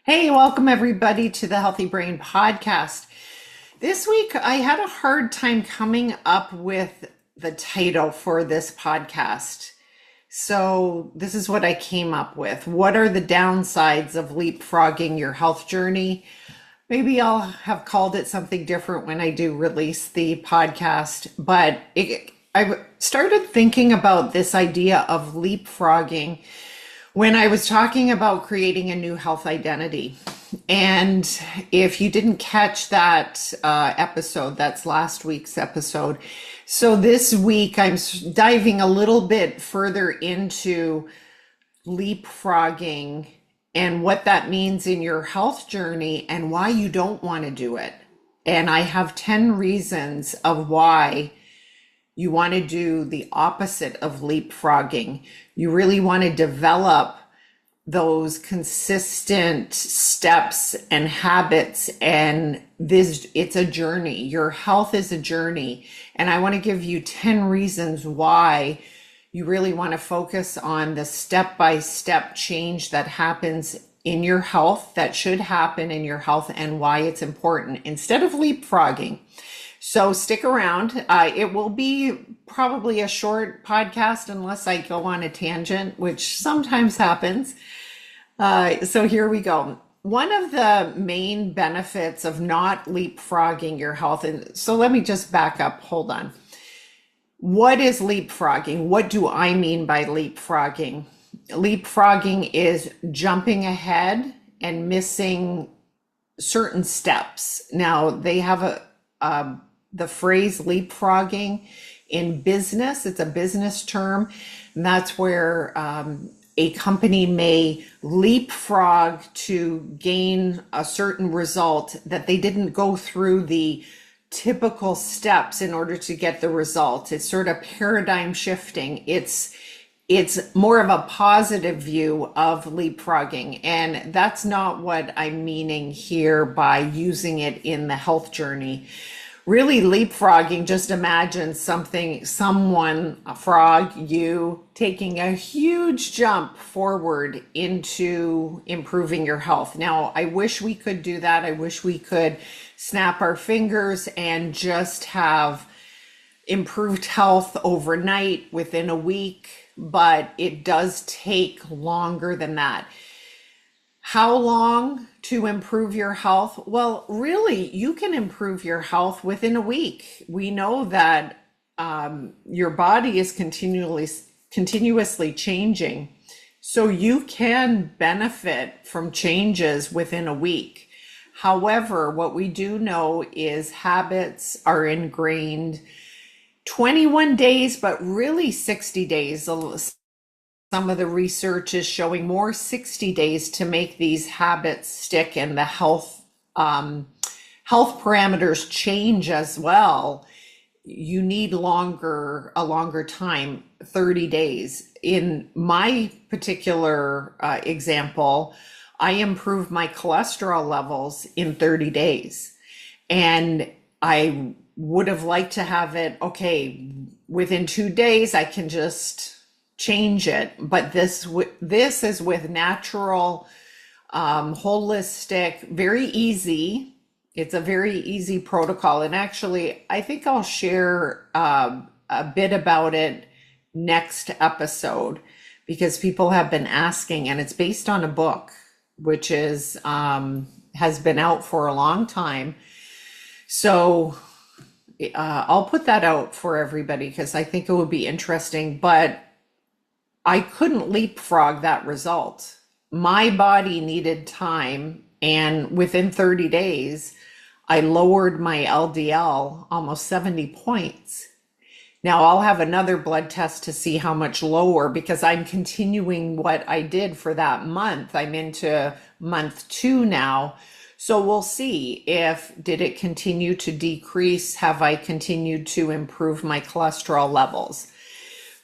Hey, welcome everybody to the Healthy Brain Podcast. This week, I had a hard time coming up with the title for this podcast. So, this is what I came up with. What are the downsides of leapfrogging your health journey? Maybe I'll have called it something different when I do release the podcast, but I started thinking about this idea of leapfrogging when I was talking about creating a new health identity. And if you didn't catch that episode, that's last week's episode. So this week, I'm diving a little bit further into leapfrogging and what that means in your health journey and why you don't want to do it. And I have 10 reasons of why you want to do the opposite of leapfrogging. You really want to develop those consistent steps and habits, and this it's a journey. Your health is a journey, and I want to give you 10 reasons why you really want to focus on the step-by-step change that happens in your health, that should happen in your health, and why it's important instead of leapfrogging. So stick around. It will be probably a short podcast unless I go on a tangent, which sometimes happens. So here we go. One of the main benefits of not leapfrogging your health, and so let me just back up. Hold on. What is leapfrogging? What do I mean by leapfrogging? Leapfrogging is jumping ahead and missing certain steps. Now, they have the phrase leapfrogging in business. It's a business term, and that's where a company may leapfrog to gain a certain result that they didn't go through the typical steps in order to get the result. It's sort of paradigm shifting. It's more of a positive view of leapfrogging, and that's not what I'm meaning here by using it in the health journey. Really, leapfrogging, just imagine someone, a frog, you taking a huge jump forward into improving your health. Now, I wish we could do that. I wish we could snap our fingers and just have improved health overnight within a week, but it does take longer than that. How long to improve your health? Well, really, you can improve your health within a week. We know that your body is continuously changing. So you can benefit from changes within a week. However, what we do know is habits are ingrained 21 days, but really 60 days. Some of the research is showing more 60 days to make these habits stick, and the health parameters change as well. You need a longer time, 30 days. In my particular example, I improved my cholesterol levels in 30 days. And I would have liked to have it, okay, within 2 days, I can just change it. But this is with natural, holistic, very easy. It's a very easy protocol. And actually, I think I'll share a bit about it next episode because people have been asking, and it's based on a book, which is has been out for a long time. So I'll put that out for everybody because I think it would be interesting. But I couldn't leapfrog that result. My body needed time, and within 30 days, I lowered my LDL almost 70 points. Now I'll have another blood test to see how much lower because I'm continuing what I did for that month. I'm into month 2 now. So we'll see did it continue to decrease? Have I continued to improve my cholesterol levels?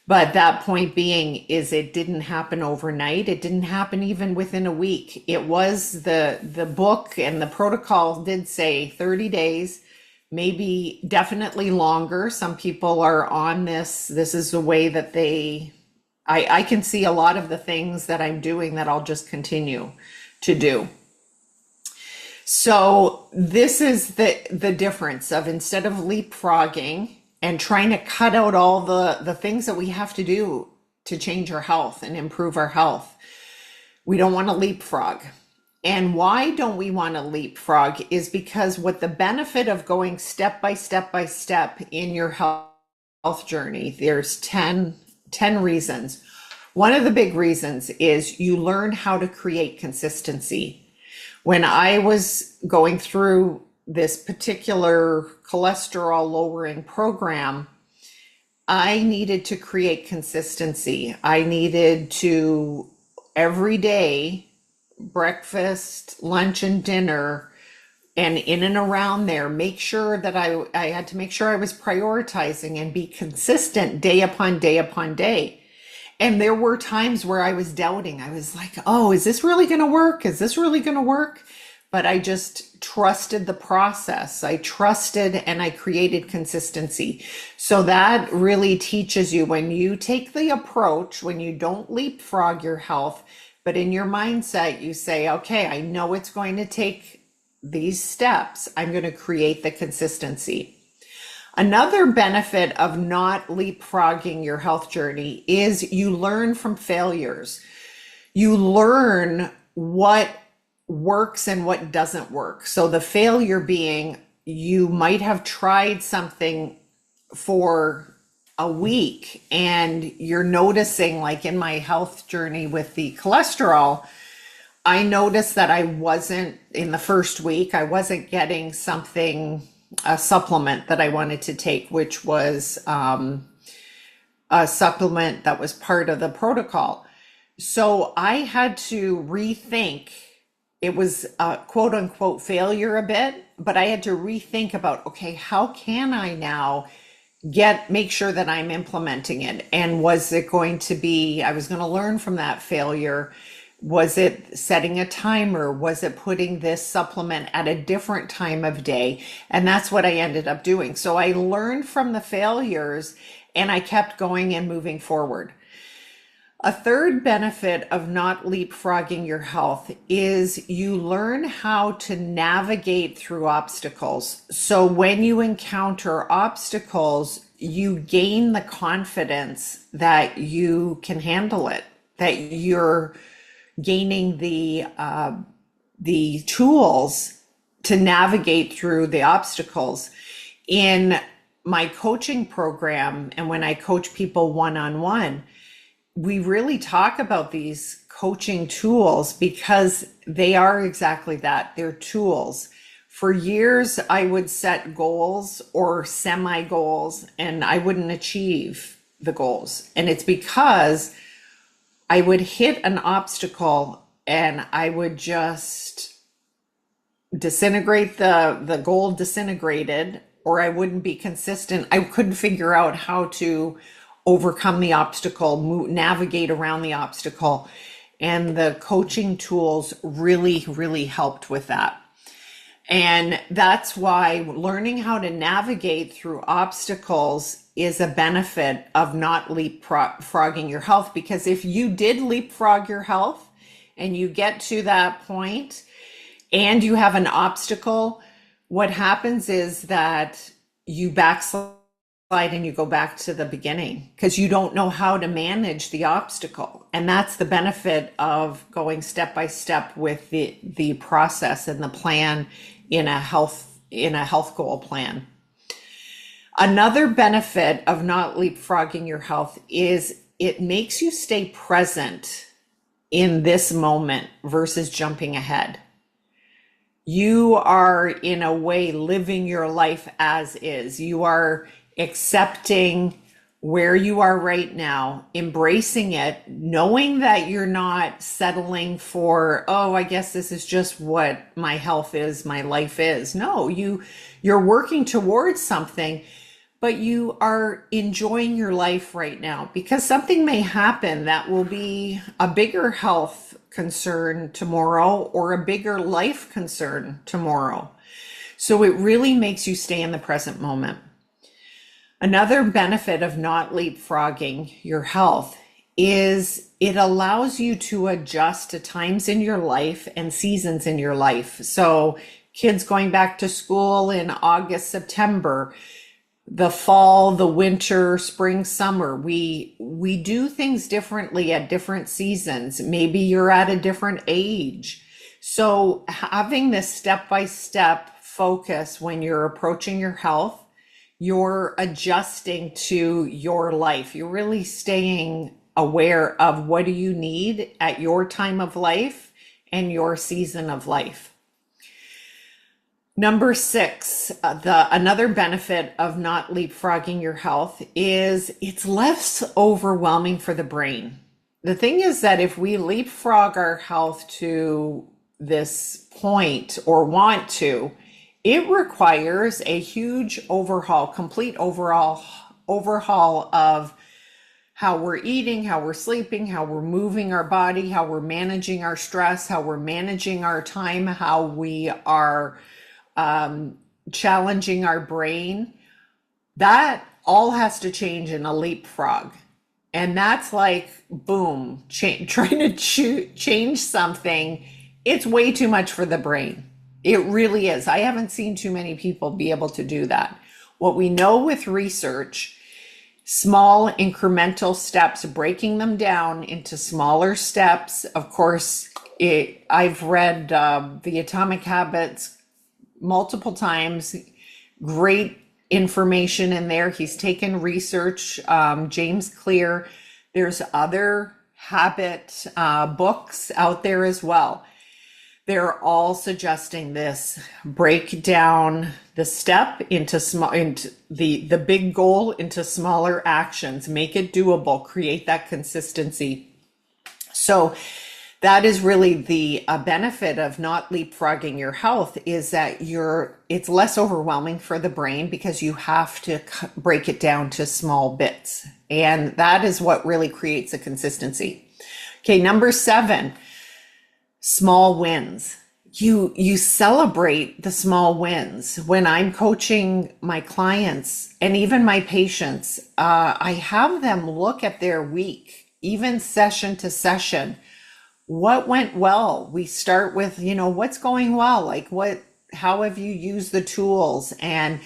But that point being is it didn't happen overnight. It didn't happen even within a week. It was the book and the protocol did say 30 days, maybe definitely longer. Some people are on this. This is the way that I can see a lot of the things that I'm doing that I'll just continue to do. So this is the difference of, instead of leapfrogging and trying to cut out all the things that we have to do to change our health and improve our health, we don't want to leapfrog. And why don't we want to leapfrog is because what the benefit of going step by step by step in your health journey, there's ten reasons. One of the big reasons is you learn how to create consistency. When I was going through this particular cholesterol lowering program, I needed to create consistency. I needed to, every day, breakfast, lunch, and dinner, and in and around there, make sure that I had to make sure I was prioritizing and be consistent day upon day upon day. And there were times where I was doubting. I was like, oh, is this really going to work? Is this really going to work? But I just trusted the process. I trusted and I created consistency. So that really teaches you, when you take the approach, when you don't leapfrog your health, but in your mindset, you say, okay, I know it's going to take these steps. I'm going to create the consistency. Another benefit of not leapfrogging your health journey is you learn from failures. You learn what works and what doesn't work. So the failure being, you might have tried something for a week and you're noticing, like in my health journey with the cholesterol, I noticed that I wasn't, in the first week, I wasn't getting something, a supplement that I wanted to take, which was a supplement that was part of the protocol. So I had to rethink. It was a quote unquote failure a bit, but I had to rethink about, okay, how can I now make sure that I'm implementing it? And was it going to be, I was going to learn from that failure. Was it setting a timer? Was it putting this supplement at a different time of day? And that's what I ended up doing. So I learned from the failures and I kept going and moving forward. A third benefit of not leapfrogging your health is you learn how to navigate through obstacles. So when you encounter obstacles, you gain the confidence that you can handle it, that you're gaining the tools to navigate through the obstacles. In my coaching program, and when I coach people one-on-one, we really talk about these coaching tools because they are exactly that. They're tools. For years, I would set goals or semi goals and I wouldn't achieve the goals. And it's because I would hit an obstacle and I would just disintegrate, the goal disintegrated, or I wouldn't be consistent. I couldn't figure out how to overcome the obstacle, navigate around the obstacle. And the coaching tools really, really helped with that. And that's why learning how to navigate through obstacles is a benefit of not leapfrogging your health. Because if you did leapfrog your health and you get to that point and you have an obstacle, what happens is that you backslide and you go back to the beginning because you don't know how to manage the obstacle. And that's the benefit of going step by step with the process and the plan in a health goal plan. Another benefit of not leapfrogging your health is it makes you stay present in this moment versus jumping ahead. You are, in a way, living your life as is. You are accepting where you are right now, embracing it, knowing that you're not settling for, oh, I guess this is just what my health is, my life is. No, you're working towards something, but you are enjoying your life right now because something may happen that will be a bigger health concern tomorrow or a bigger life concern tomorrow. So it really makes you stay in the present moment. Another benefit of not leapfrogging your health is it allows you to adjust to times in your life and seasons in your life. So kids going back to school in August, September, the fall, the winter, spring, summer. We do things differently at different seasons. Maybe you're at a different age. So having this step-by-step focus when you're approaching your health, you're adjusting to your life. You're really staying aware of what do you need at your time of life and your season of life. Number 6, another benefit of not leapfrogging your health is it's less overwhelming for the brain. The thing is that if we leapfrog our health to this point or want to, it requires a huge overhaul, complete overhaul of how we're eating, how we're sleeping, how we're moving our body, how we're managing our stress, how we're managing our time, how we are challenging our brain. That all has to change in a leapfrog. And that's like, boom, trying to change something. It's way too much for the brain. It really is. I haven't seen too many people be able to do that. What we know with research, small incremental steps, breaking them down into smaller steps. Of course, I've read The Atomic Habits multiple times. Great information in there. He's taken research, James Clear. There's other habit books out there as well. They're all suggesting this: break down the step into the big goal into smaller actions, make it doable, create that consistency. So that is really the benefit of not leapfrogging your health, is that it's less overwhelming for the brain because you have to break it down to small bits. And that is what really creates a consistency. Okay, number 7, small wins. You celebrate the small wins. When I'm coaching my clients and even my patients, I have them look at their week, even session to session. What went well? We start with, what's going well? Like how have you used the tools? And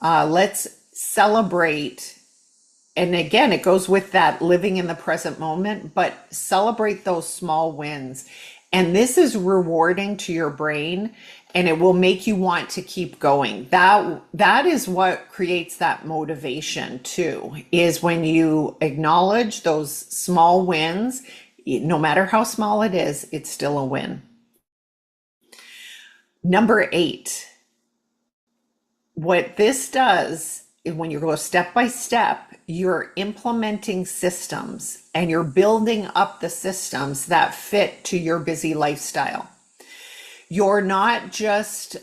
let's celebrate. And again, it goes with that living in the present moment, but celebrate those small wins. And this is rewarding to your brain, and it will make you want to keep going. That is what creates that motivation too, is when you acknowledge those small wins. No matter how small it is, it's still a win. Number 8, what this does is when you go step by step, you're implementing systems and you're building up the systems that fit to your busy lifestyle. You're not just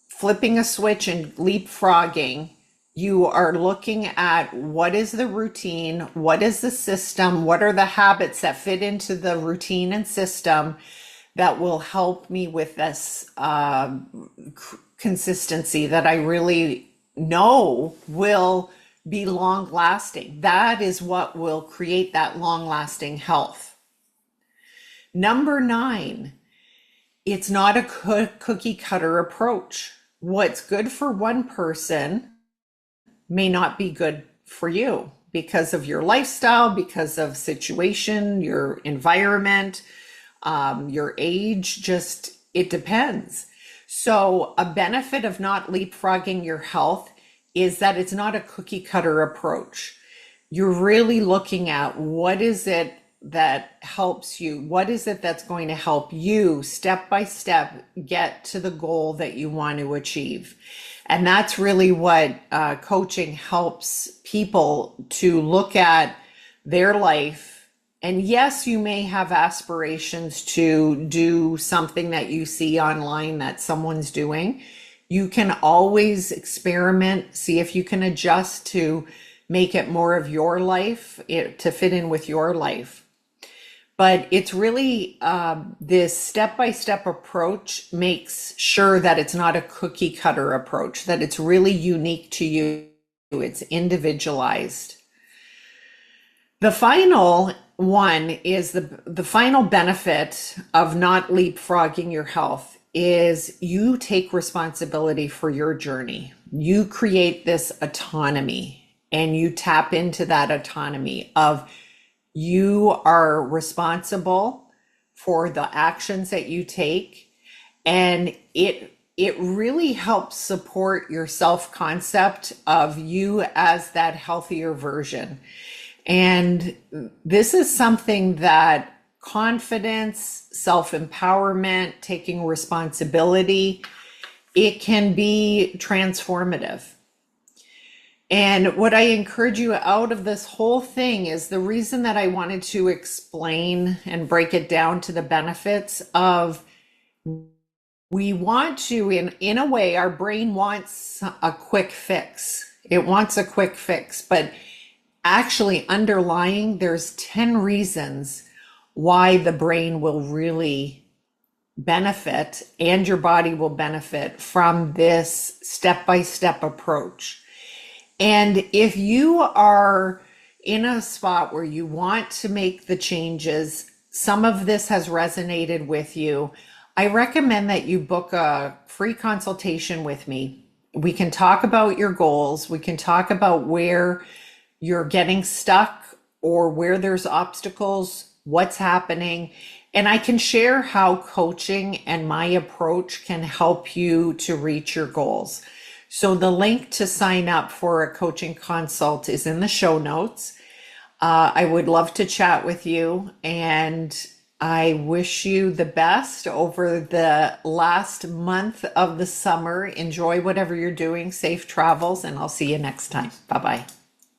flipping a switch and leapfrogging. You are looking at what is the routine, what is the system, what are the habits that fit into the routine and system that will help me with this consistency that I really know will be long lasting. That is what will create that long lasting health. Number 9, it's not a cookie cutter approach. What's good for one person may not be good for you because of your lifestyle, because of situation, your environment, your age, just it depends. So a benefit of not leapfrogging your health is that it's not a cookie cutter approach. You're really looking at what is it that helps you? What is it that's going to help you step by step get to the goal that you want to achieve? And that's really what coaching helps people to look at their life. And yes, you may have aspirations to do something that you see online that someone's doing. You can always experiment, see if you can adjust to make it more of your life, to fit in with your life. But it's really this step-by-step approach makes sure that it's not a cookie cutter approach, that it's really unique to you. It's individualized. The final one is the final benefit of not leapfrogging your health is you take responsibility for your journey. You create this autonomy and you tap into that autonomy of you are responsible for the actions that you take, and it really helps support your self-concept of you as that healthier version. And this is something that confidence, self-empowerment, taking responsibility, it can be transformative. And what I encourage you out of this whole thing is the reason that I wanted to explain and break it down to the benefits of, we want to, in a way, our brain wants a quick fix. It wants a quick fix, but actually underlying, there's 10 reasons why the brain will really benefit and your body will benefit from this step-by-step approach. And if you are in a spot where you want to make the changes, some of this has resonated with you, I recommend that you book a free consultation with me. We can talk about your goals. We can talk about where you're getting stuck or where there's obstacles, what's happening. And I can share how coaching and my approach can help you to reach your goals. So the link to sign up for a coaching consult is in the show notes. I would love to chat with you, and I wish you the best over the last month of the summer. Enjoy whatever you're doing, safe travels, and I'll see you next time. Bye-bye.